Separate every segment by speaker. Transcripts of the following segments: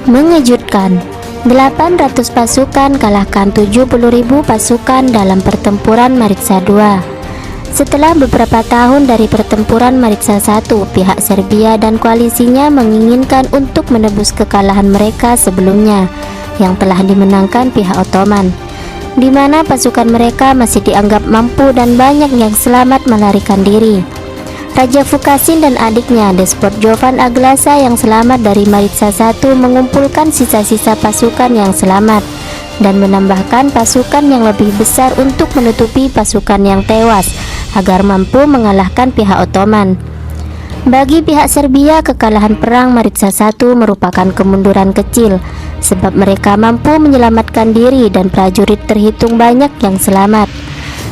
Speaker 1: Mengejutkan, 800 pasukan kalahkan 70.000 pasukan dalam pertempuran Maritsa II. Setelah beberapa tahun dari pertempuran Maritsa I, pihak Serbia dan koalisinya menginginkan untuk menebus kekalahan mereka sebelumnya yang telah dimenangkan pihak Ottoman, di mana pasukan mereka masih dianggap mampu dan banyak yang selamat melarikan diri. Raja Vukasin dan adiknya Despot Jovan Aglasa yang selamat dari Maritsa I mengumpulkan sisa-sisa pasukan yang selamat dan menambahkan pasukan yang lebih besar untuk menutupi pasukan yang tewas agar mampu mengalahkan pihak Ottoman. Bagi pihak Serbia, kekalahan perang Maritsa I merupakan kemunduran kecil sebab mereka mampu menyelamatkan diri dan prajurit terhitung banyak yang selamat,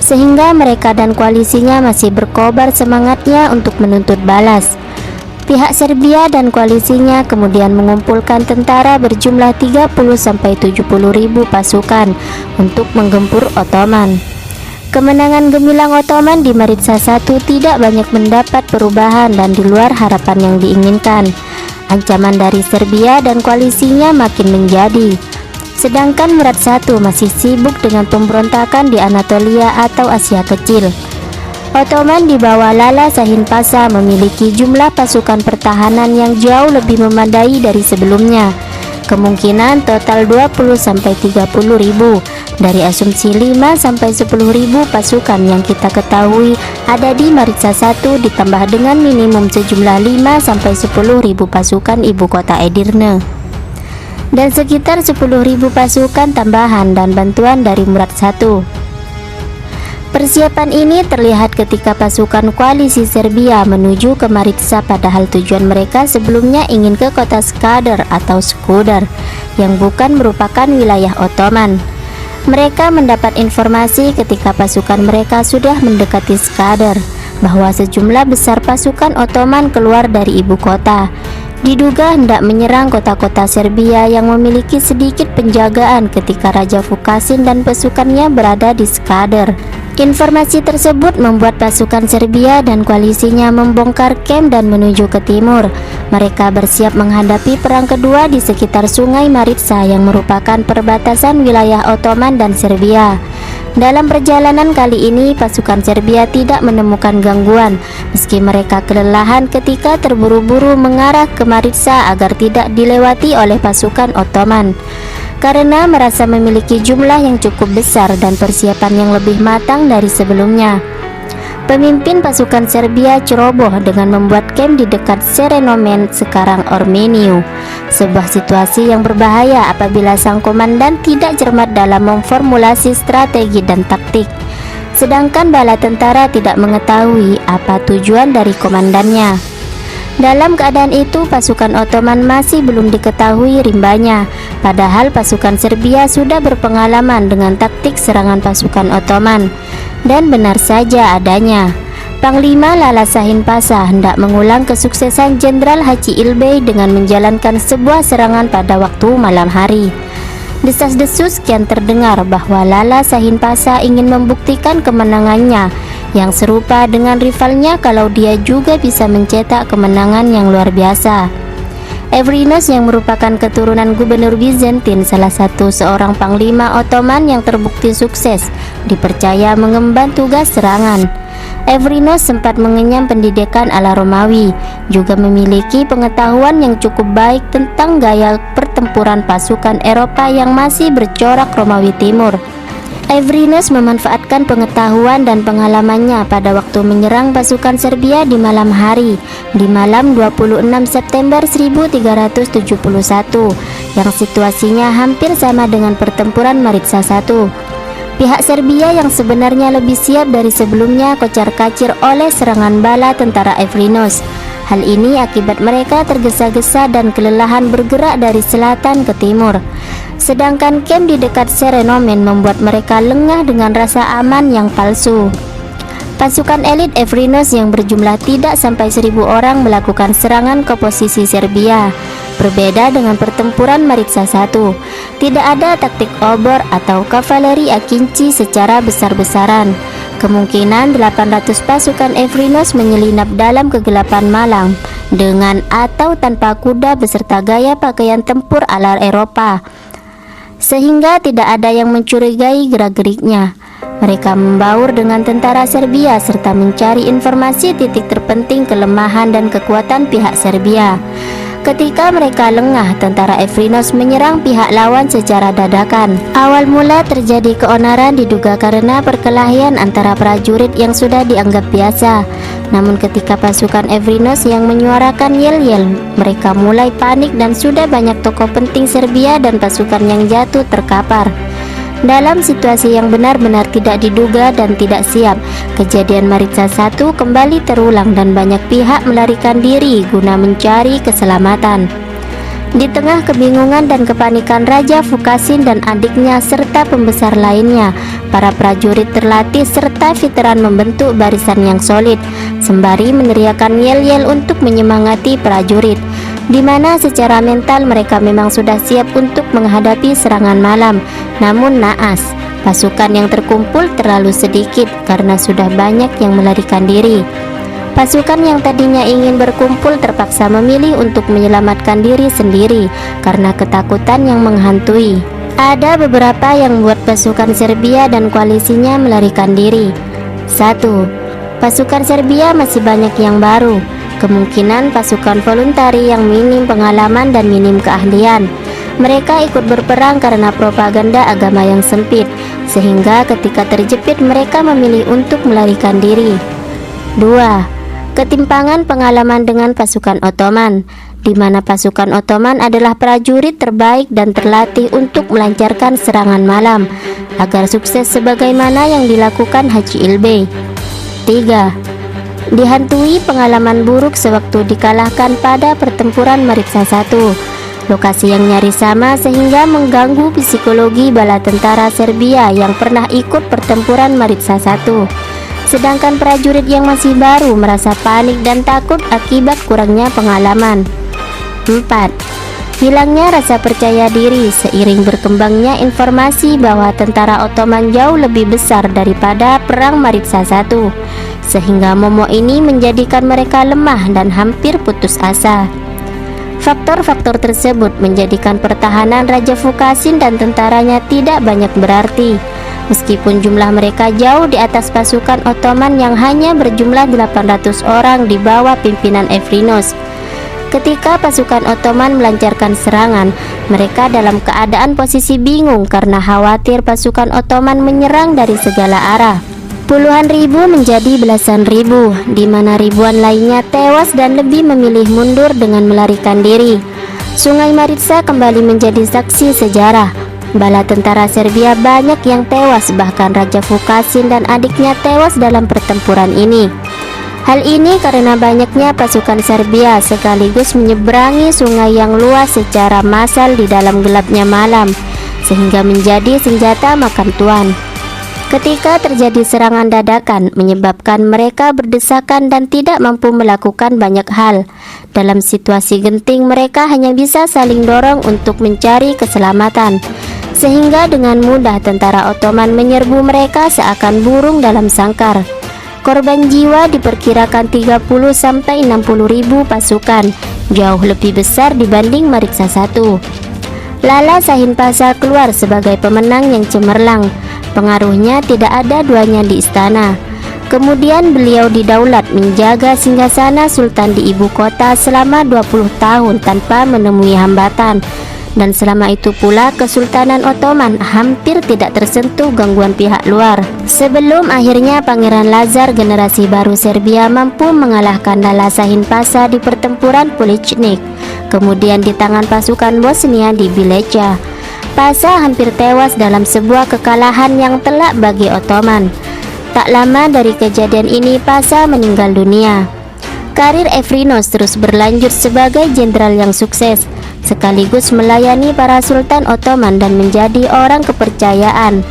Speaker 1: sehingga mereka dan koalisinya masih berkobar semangatnya untuk menuntut balas. Pihak Serbia dan koalisinya kemudian mengumpulkan tentara berjumlah 30-70 ribu pasukan untuk menggempur Ottoman. Kemenangan gemilang Ottoman di Maritsa I tidak banyak mendapat perubahan dan di luar harapan yang diinginkan. Ancaman dari Serbia dan koalisinya makin menjadi. Sedangkan Murad I masih sibuk dengan pemberontakan di Anatolia atau Asia Kecil. Ottoman di bawah Lala Şahin Pasha memiliki jumlah pasukan pertahanan yang jauh lebih memadai dari sebelumnya. Kemungkinan total 20-30 ribu dari asumsi 5-10 ribu pasukan yang kita ketahui ada di Maritsa I ditambah dengan minimum sejumlah 5-10 ribu pasukan ibu kota Edirne dan sekitar 10.000 pasukan tambahan dan bantuan dari Murad I. Persiapan ini terlihat ketika pasukan koalisi Serbia menuju ke Maritsa, padahal tujuan mereka sebelumnya ingin ke kota Skadar atau Skudar yang bukan merupakan wilayah Ottoman. Mereka mendapat informasi ketika pasukan mereka sudah mendekati Skadar bahwa sejumlah besar pasukan Ottoman keluar dari ibu kota. Diduga hendak menyerang kota-kota Serbia yang memiliki sedikit penjagaan ketika Raja Vukasin dan pasukannya berada di Skadar. Informasi tersebut membuat pasukan Serbia dan koalisinya membongkar kamp dan menuju ke timur. Mereka bersiap menghadapi perang kedua di sekitar Sungai Maritsa yang merupakan perbatasan wilayah Ottoman dan Serbia. Dalam perjalanan kali ini, pasukan Serbia tidak menemukan gangguan, meski mereka kelelahan ketika terburu-buru mengarah ke Maritsa agar tidak dilewati oleh pasukan Ottoman. Karena merasa memiliki jumlah yang cukup besar dan persiapan yang lebih matang dari sebelumnya, pemimpin pasukan Serbia ceroboh dengan membuat kamp di dekat Serenomen, sekarang Ormeniu. Sebuah situasi yang berbahaya apabila sang komandan tidak cermat dalam memformulasi strategi dan taktik, sedangkan bala tentara tidak mengetahui apa tujuan dari komandannya. Dalam keadaan itu, pasukan Ottoman masih belum diketahui rimbanya, padahal pasukan Serbia sudah berpengalaman dengan taktik serangan pasukan Ottoman. Dan benar saja adanya, Panglima Lala Şahin Pasha hendak mengulang kesuksesan Jenderal Hacı İlbey dengan menjalankan sebuah serangan pada waktu malam hari. Desas-desus kian terdengar bahwa Lala Şahin Pasha ingin membuktikan kemenangannya yang serupa dengan rivalnya kalau dia juga bisa mencetak kemenangan yang luar biasa. Evrinos yang merupakan keturunan gubernur Bizantin, salah satu seorang panglima Ottoman yang terbukti sukses, dipercaya mengemban tugas serangan. Evrinos sempat mengenyam pendidikan ala Romawi, juga memiliki pengetahuan yang cukup baik tentang gaya pertempuran pasukan Eropa yang masih bercorak Romawi Timur. Evrinos memanfaatkan pengetahuan dan pengalamannya pada waktu menyerang pasukan Serbia di malam hari, di malam 26 September 1371, yang situasinya hampir sama dengan pertempuran Maritsa I. Pihak Serbia yang sebenarnya lebih siap dari sebelumnya kocar-kacir oleh serangan bala tentara Evrinos. Hal ini akibat mereka tergesa-gesa dan kelelahan bergerak dari selatan ke timur. Sedangkan kamp di dekat Serenomen membuat mereka lengah dengan rasa aman yang palsu. Pasukan elit Evrinos yang berjumlah tidak sampai 1.000 orang melakukan serangan ke posisi Serbia. Berbeda dengan pertempuran Maritsa I, tidak ada taktik obor atau kavaleri akinci secara besar-besaran. Kemungkinan 800 pasukan Evrinos menyelinap dalam kegelapan malam dengan atau tanpa kuda beserta gaya pakaian tempur ala Eropa, sehingga tidak ada yang mencurigai gerak-geriknya. Mereka membaur dengan tentara Serbia serta mencari informasi titik terpenting kelemahan dan kekuatan pihak Serbia. Ketika mereka lengah, tentara Evrinos menyerang pihak lawan secara dadakan. Awal mula terjadi keonaran diduga karena perkelahian antara prajurit yang sudah dianggap biasa. Namun ketika pasukan Evrinos yang menyuarakan yel-yel, mereka mulai panik dan sudah banyak tokoh penting Serbia dan pasukan yang jatuh terkapar. Dalam situasi yang benar-benar tidak diduga dan tidak siap, kejadian Maritsa I kembali terulang dan banyak pihak melarikan diri guna mencari keselamatan. Di tengah kebingungan dan kepanikan Raja Vukasin dan adiknya serta pembesar lainnya, para prajurit terlatih serta veteran membentuk barisan yang solid, sembari meneriakkan yel-yel untuk menyemangati prajurit, di mana secara mental mereka memang sudah siap untuk menghadapi serangan malam. Namun naas, pasukan yang terkumpul terlalu sedikit karena sudah banyak yang melarikan diri. Pasukan yang tadinya ingin berkumpul terpaksa memilih untuk menyelamatkan diri sendiri karena ketakutan yang menghantui. Ada beberapa yang membuat pasukan Serbia dan koalisinya melarikan diri. 1. Pasukan Serbia masih banyak yang baru, kemungkinan pasukan voluntari yang minim pengalaman dan minim keahlian. Mereka ikut berperang karena propaganda agama yang sempit, sehingga ketika terjepit mereka memilih untuk melarikan diri. 2. Ketimpangan pengalaman dengan pasukan Ottoman, di mana pasukan Ottoman adalah prajurit terbaik dan terlatih untuk melancarkan serangan malam agar sukses sebagaimana yang dilakukan Haji Ilbey. 3. Dihantui pengalaman buruk sewaktu dikalahkan pada pertempuran Maritsa I. Lokasi yang nyaris sama sehingga mengganggu psikologi bala tentara Serbia yang pernah ikut pertempuran Maritsa I. Sedangkan prajurit yang masih baru merasa panik dan takut akibat kurangnya pengalaman. 4. Hilangnya rasa percaya diri seiring berkembangnya informasi bahwa tentara Ottoman jauh lebih besar daripada perang Maritsa I, sehingga momok ini menjadikan mereka lemah dan hampir putus asa. Faktor-faktor tersebut menjadikan pertahanan Raja Vukasin dan tentaranya tidak banyak berarti, meskipun jumlah mereka jauh di atas pasukan Ottoman yang hanya berjumlah 800 orang di bawah pimpinan Evrinos. Ketika pasukan Ottoman melancarkan serangan, mereka dalam keadaan posisi bingung karena khawatir pasukan Ottoman menyerang dari segala arah. Puluhan ribu menjadi belasan ribu, di mana ribuan lainnya tewas dan lebih memilih mundur dengan melarikan diri. Sungai Maritsa kembali menjadi saksi sejarah. Bala tentara Serbia banyak yang tewas, bahkan Raja Vukasin dan adiknya tewas dalam pertempuran ini. Hal ini karena banyaknya pasukan Serbia sekaligus menyeberangi sungai yang luas secara massal di dalam gelapnya malam, sehingga menjadi senjata makan tuan. Ketika terjadi serangan dadakan menyebabkan mereka berdesakan dan tidak mampu melakukan banyak hal. Dalam situasi genting mereka hanya bisa saling dorong untuk mencari keselamatan, sehingga dengan mudah tentara Ottoman menyerbu mereka seakan burung dalam sangkar. Korban jiwa diperkirakan 30-60 ribu pasukan, jauh lebih besar dibanding Maritsa I. Lala Shahin Pasha keluar sebagai pemenang yang cemerlang. Pengaruhnya tidak ada duanya di istana. Kemudian beliau didaulat menjaga singgasana sultan di ibu kota selama 20 tahun tanpa menemui hambatan. Dan selama itu pula Kesultanan Ottoman hampir tidak tersentuh gangguan pihak luar. Sebelum akhirnya Pangeran Lazar generasi baru Serbia mampu mengalahkan Lala Shahin Pasha di pertempuran Poličnik, kemudian di tangan pasukan Bosnia di Bileća. Pasha hampir tewas dalam sebuah kekalahan yang telak bagi Ottoman. Tak lama dari kejadian ini Pasha meninggal dunia. Karir Evrinos terus berlanjut sebagai jenderal yang sukses, sekaligus melayani para sultan Ottoman dan menjadi orang kepercayaan.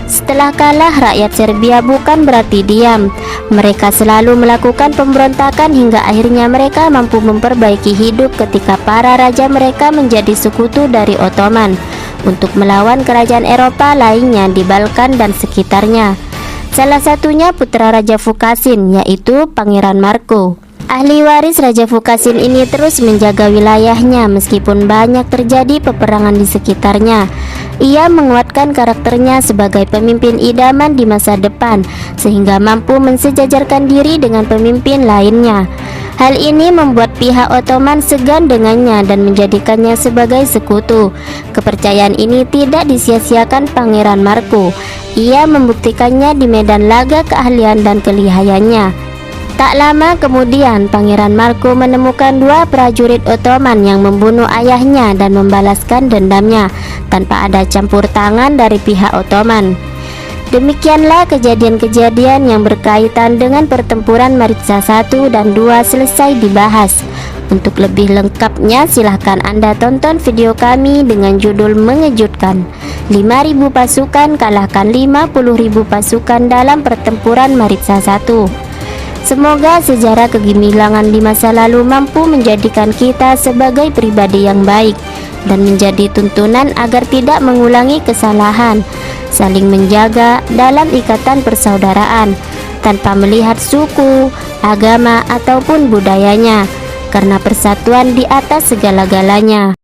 Speaker 1: Setelah kalah, rakyat Serbia bukan berarti diam. Mereka selalu melakukan pemberontakan hingga akhirnya mereka mampu memperbaiki hidup ketika para raja mereka menjadi sekutu dari Ottoman untuk melawan kerajaan Eropa lainnya di Balkan dan sekitarnya. Salah satunya putra Raja Vukasin, yaitu Pangeran Marko. Ahli waris Raja Fukasin ini terus menjaga wilayahnya meskipun banyak terjadi peperangan di sekitarnya. Ia menguatkan karakternya sebagai pemimpin idaman di masa depan sehingga mampu mensejajarkan diri dengan pemimpin lainnya. Hal ini membuat pihak Ottoman segan dengannya dan menjadikannya sebagai sekutu. Kepercayaan ini tidak disia-siakan Pangeran Marko. Ia membuktikannya di medan laga keahlian dan kelihayannya. Tak lama kemudian, Pangeran Marko menemukan dua prajurit Ottoman yang membunuh ayahnya dan membalaskan dendamnya tanpa ada campur tangan dari pihak Ottoman. Demikianlah kejadian-kejadian yang berkaitan dengan pertempuran Maritsa 1 dan 2 selesai dibahas. Untuk lebih lengkapnya silahkan Anda tonton video kami dengan judul mengejutkan, 5.000 pasukan kalahkan 50.000 pasukan dalam pertempuran Maritsa 1. Semoga sejarah kegemilangan di masa lalu mampu menjadikan kita sebagai pribadi yang baik dan menjadi tuntunan agar tidak mengulangi kesalahan, saling menjaga dalam ikatan persaudaraan tanpa melihat suku, agama ataupun budayanya, karena persatuan di atas segala-galanya.